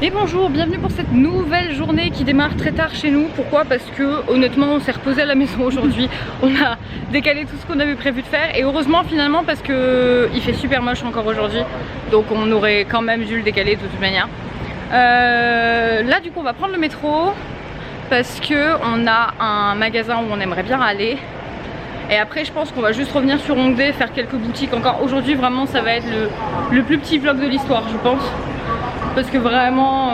Et bonjour, bienvenue pour cette nouvelle journée qui démarre très tard chez nous. Pourquoi? Parce que honnêtement on s'est reposé à la maison aujourd'hui. On a décalé tout ce qu'on avait prévu de faire et heureusement finalement parce que il fait super moche encore aujourd'hui. Donc on aurait quand même dû le décaler de toute manière. Là du coup on va prendre le métro parce que on a un magasin où on aimerait bien aller. Et après je pense qu'on va juste revenir sur Hongdae, faire quelques boutiques encore. Aujourd'hui vraiment ça va être le plus petit vlog de l'histoire je pense. Parce que vraiment,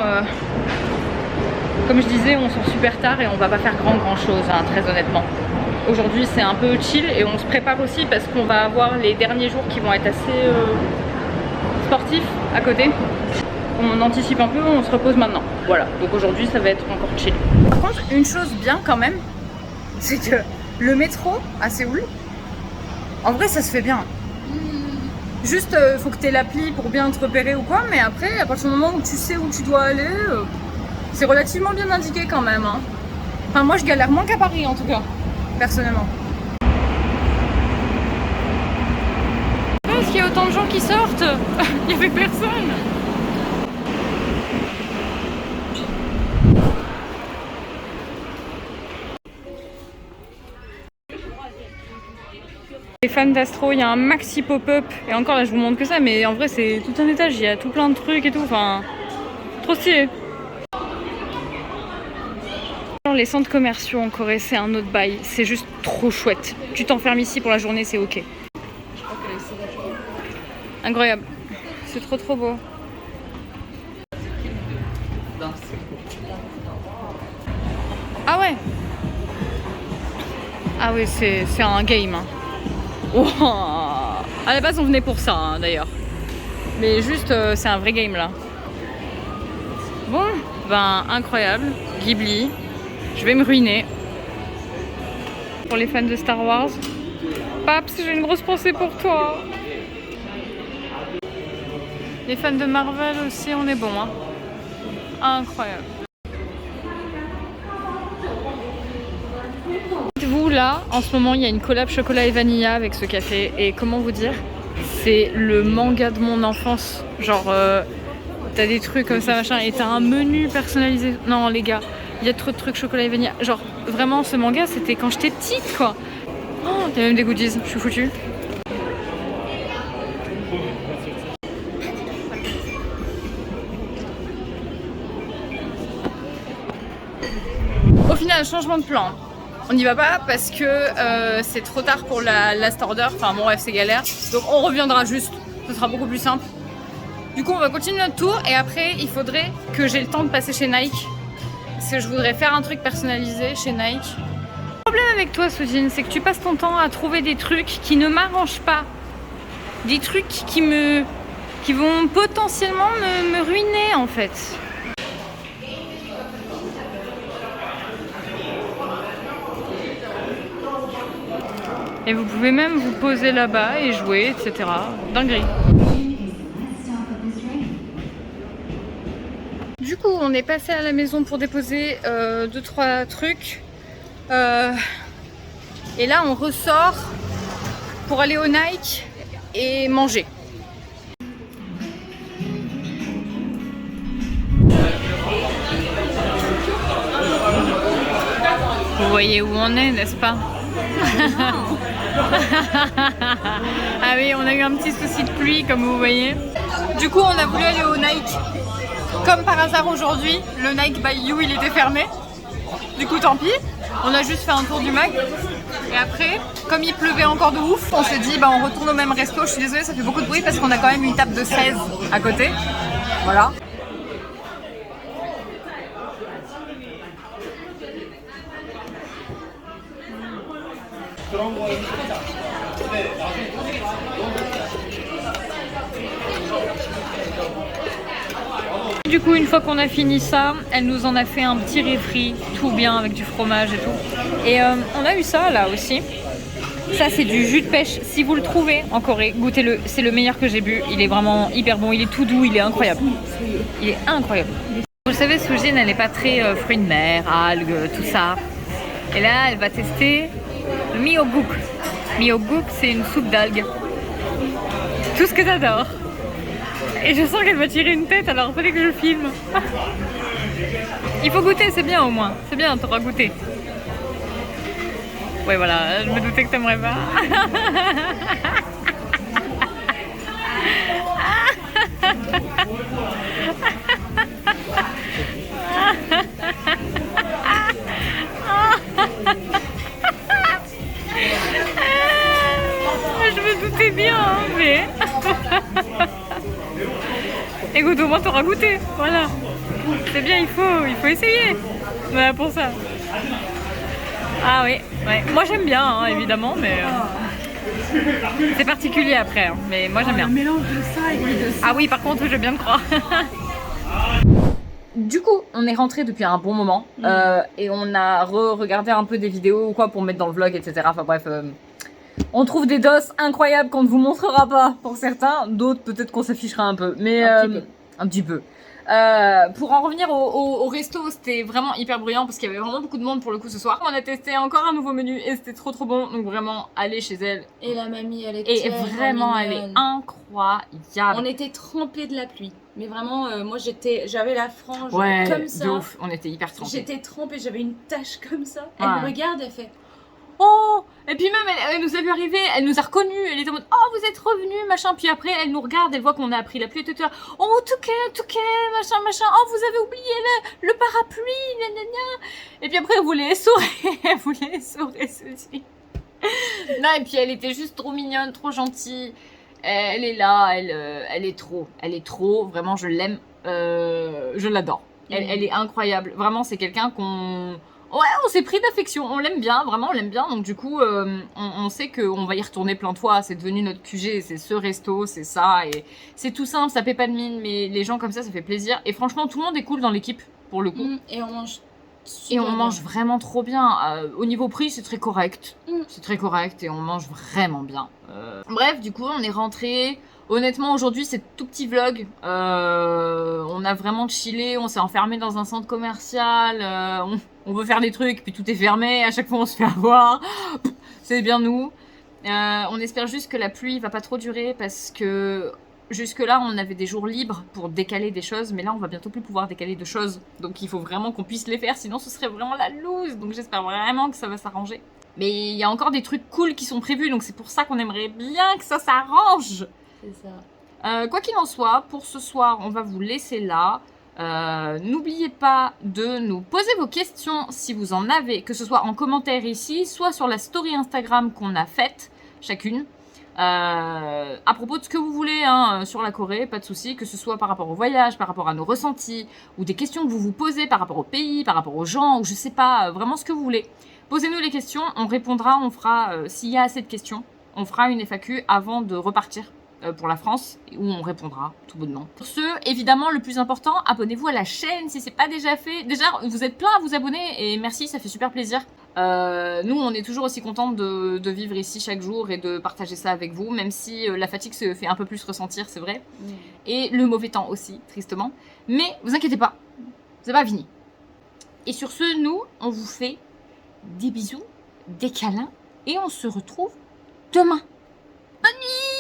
comme je disais, on sort super tard et on va pas faire grand chose, hein, très honnêtement. Aujourd'hui c'est un peu chill et on se prépare aussi parce qu'on va avoir les derniers jours qui vont être assez sportifs à côté. On anticipe un peu, on se repose maintenant. Voilà, donc aujourd'hui ça va être encore chill. Par contre, une chose bien quand même, c'est que le métro à Séoul, en vrai ça se fait bien. Juste, faut que tu aies l'appli pour bien te repérer ou quoi, mais après, à partir du moment où tu sais où tu dois aller, c'est relativement bien indiqué quand même. Hein. Enfin, moi, je galère moins qu'à Paris en tout cas, personnellement. Est-ce qu'il y a autant de gens qui sortent? Il n'y avait personne. Les fans d'Astro, il y a un maxi pop-up et encore là je vous montre que ça, mais en vrai c'est tout un étage, il y a tout plein de trucs et tout, enfin trop stylé. Les centres commerciaux en Corée c'est un autre bail, c'est juste trop chouette. Tu t'enfermes ici pour la journée, c'est ok. Incroyable, c'est trop beau. Ah ouais. Ah ouais, c'est un game. Hein. Wow. À la base on venait pour ça hein, d'ailleurs. Mais juste c'est un vrai game là. Bon, ben incroyable. Ghibli. Je vais me ruiner. Pour les fans de Star Wars. Paps, j'ai une grosse pensée pour toi. Les fans de Marvel aussi, on est bon hein. Incroyable. Vous là, en ce moment il y a une collab chocolat et vanilla avec ce café et comment vous dire, c'est le manga de mon enfance. Genre t'as des trucs comme ça machin et t'as un menu personnalisé. Non les gars, il y a trop de trucs chocolat et vanilla. Genre vraiment ce manga c'était quand j'étais petite quoi. Oh, il y a même des goodies, je suis foutue. Au final, changement de plan. On n'y va pas parce que c'est trop tard pour la last order, enfin bon bref c'est galère. Donc on reviendra juste, ce sera beaucoup plus simple. Du coup on va continuer notre tour et après il faudrait que j'ai le temps de passer chez Nike. Parce que je voudrais faire un truc personnalisé chez Nike. Le problème avec toi Soujin, c'est que tu passes ton temps à trouver des trucs qui ne m'arrangent pas. Des trucs qui vont potentiellement me ruiner en fait. Et vous pouvez même vous poser là-bas et jouer, etc. Dinguerie. Du coup, on est passé à la maison pour déposer 2-3 trucs. Et là, on ressort pour aller au Nike et manger. Vous voyez où on est, n'est-ce pas? Ah oui, on a eu un petit souci de pluie comme vous voyez. Du coup on a voulu aller au Nike. Comme par hasard aujourd'hui, le Nike by You il était fermé. Du coup tant pis, on a juste fait un tour du mag. Et après, comme il pleuvait encore de ouf, on s'est dit bah on retourne au même resto. Je suis désolée ça fait beaucoup de bruit parce qu'on a quand même une table de 16 à côté. Voilà. Du coup une fois qu'on a fini ça, elle nous en a fait un petit refri, tout bien avec du fromage et tout. Et on a eu ça là aussi. Ça c'est du jus de pêche, si vous le trouvez en Corée, goûtez-le, c'est le meilleur que j'ai bu. Il est vraiment hyper bon, il est tout doux, il est incroyable. Il est incroyable. Vous le savez, Soujin elle n'est pas très fruits de mer, algues, tout ça. Et là elle va tester le miyeokguk. Miyeokguk c'est une soupe d'algues. Tout ce que t'adores. Et je sens qu'elle va tirer une tête, alors il fallait que je le filme. Il faut goûter, c'est bien au moins. C'est bien, t'auras goûté. Ouais, voilà, je me doutais que t'aimerais pas. Je me doutais bien, hein, mais... Écoute, au moins t'auras goûté, voilà. C'est bien, il faut essayer. Voilà pour ça. Ah oui, ouais. Moi j'aime bien, hein, évidemment, mais... c'est particulier après, hein, mais moi j'aime bien. Un mélange de ça et de ça. Ah oui, par contre, je veux bien te croire. Du coup, on est rentré depuis un bon moment et on a regardé un peu des vidéos ou quoi pour mettre dans le vlog, etc. Enfin bref, on trouve des doses incroyables qu'on ne vous montrera pas pour certains, d'autres peut-être qu'on s'affichera un peu, mais un petit peu. Pour en revenir au resto, c'était vraiment hyper bruyant parce qu'il y avait vraiment beaucoup de monde pour le coup ce soir. On a testé encore un nouveau menu et c'était trop bon, donc vraiment allez chez elle. Et la mamie, elle est Et vraiment, elle est incroyable. On était trempés de la pluie. Mais vraiment, moi j'avais la frange Ouais, comme ça. de ouf, on était hyper trempés. J'étais trempée, j'avais une tache comme ça. Ouais. Elle me regarde, elle fait... Oh! Et puis même, elle nous a vu arriver, elle nous a reconnus, elle était en mode, oh, vous êtes revenus, machin. Puis après, elle nous regarde, elle voit qu'on a appris la pluie, et tout, oh, Touquet, machin, oh, vous avez oublié le parapluie, gna. Et puis après, elle voulait essorer ceci. Non, et puis elle était juste trop mignonne, trop gentille. Elle est là, elle est trop, vraiment, je l'aime, je l'adore. Elle est incroyable, vraiment, c'est quelqu'un qu'on... Ouais, on s'est pris d'affection, on l'aime bien, vraiment on l'aime bien, donc du coup on sait qu'on va y retourner plein de fois, c'est devenu notre QG, c'est ce resto, c'est ça, et c'est tout simple, ça paie pas de mine, mais les gens comme ça fait plaisir, et franchement tout le monde est cool dans l'équipe, pour le coup. Et on mange Vraiment trop bien, au niveau prix c'est très correct, c'est très correct, et on mange vraiment bien. Bref, du coup on est rentré. Honnêtement, aujourd'hui, c'est tout petit vlog. On a vraiment chillé, on s'est enfermé dans un centre commercial. On veut faire des trucs, puis tout est fermé. À chaque fois, on se fait avoir. C'est bien nous. On espère juste que la pluie va pas trop durer parce que jusque-là, on avait des jours libres pour décaler des choses. Mais là, on va bientôt plus pouvoir décaler de choses. Donc, il faut vraiment qu'on puisse les faire. Sinon, ce serait vraiment la loose. Donc, j'espère vraiment que ça va s'arranger. Mais il y a encore des trucs cool qui sont prévus. Donc, c'est pour ça qu'on aimerait bien que ça s'arrange. C'est ça. Quoi qu'il en soit, pour ce soir, on va vous laisser là. N'oubliez pas de nous poser vos questions si vous en avez, que ce soit en commentaire ici, soit sur la story Instagram qu'on a faite chacune. À propos de ce que vous voulez hein, sur la Corée, pas de souci, que ce soit par rapport au voyage, par rapport à nos ressentis, ou des questions que vous vous posez par rapport au pays, par rapport aux gens, ou je sais pas, vraiment ce que vous voulez. Posez-nous les questions, on répondra, on fera, s'il y a assez de questions, on fera une FAQ avant de repartir pour la France, où on répondra tout bonnement. Pour ce, évidemment, le plus important, abonnez-vous à la chaîne si c'est pas déjà fait. Déjà, vous êtes plein à vous abonner et merci, ça fait super plaisir. Nous, on est toujours aussi contents de vivre ici chaque jour et de partager ça avec vous, même si la fatigue se fait un peu plus ressentir, c'est vrai. Et le mauvais temps aussi, tristement. Mais vous inquiétez pas, c'est pas fini. Et sur ce, nous, on vous fait des bisous, des câlins et on se retrouve demain. Bonne nuit!